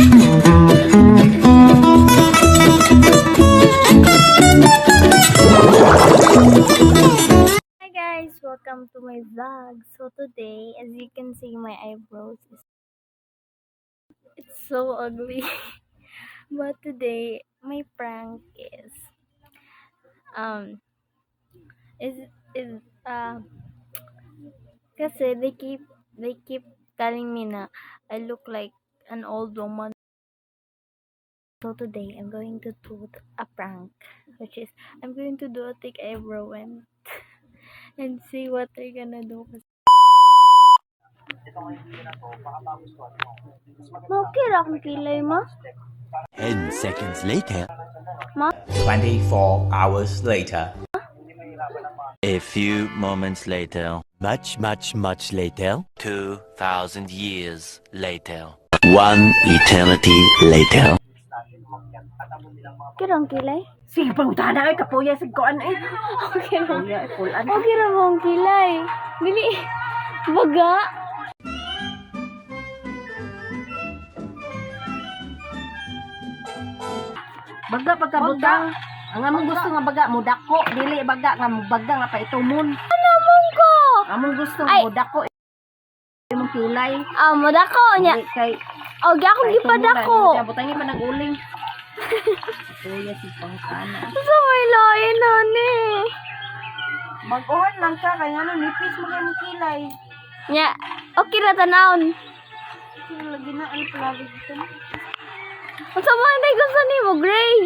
Hi guys, welcome to my vlog. So today, as you can see, my eyebrows it's so ugly. But today, my prank um is is kasi they keep telling me na I look like an old woman. So today, I'm going to do a prank, which is I'm going to do a thick eyebrow and see what they're gonna do. Okay ra akong kilay, ma. 10 seconds later. 24 hours later. A few moments later. Much later. 2,000 years later. One eternity later. Okay ra ang kilay? Sige, pangutahan na ay kapuya sa kuan eh. Okay ra. Kuya, kulan. Okay ra mo ang kilay. Dili. Baga. Baga pagkabuta. Ang among gusto nga baga mo dako, dili baga nga mo baga nga pa itumon. Namon ko. Among gusto Ay. mo dako imong kilay. Mo dako nya. Dili kay Og ako gipadako. Butangin pa nag-uling. Kuya si pangkana. Sa may lain ani. Mag-on lang ka kay ano nipis mo kay imong kilay. Nya, okay ra tanawon. Sino lagi na ay palagi dito. Unsa man tay gusto nimo, gray?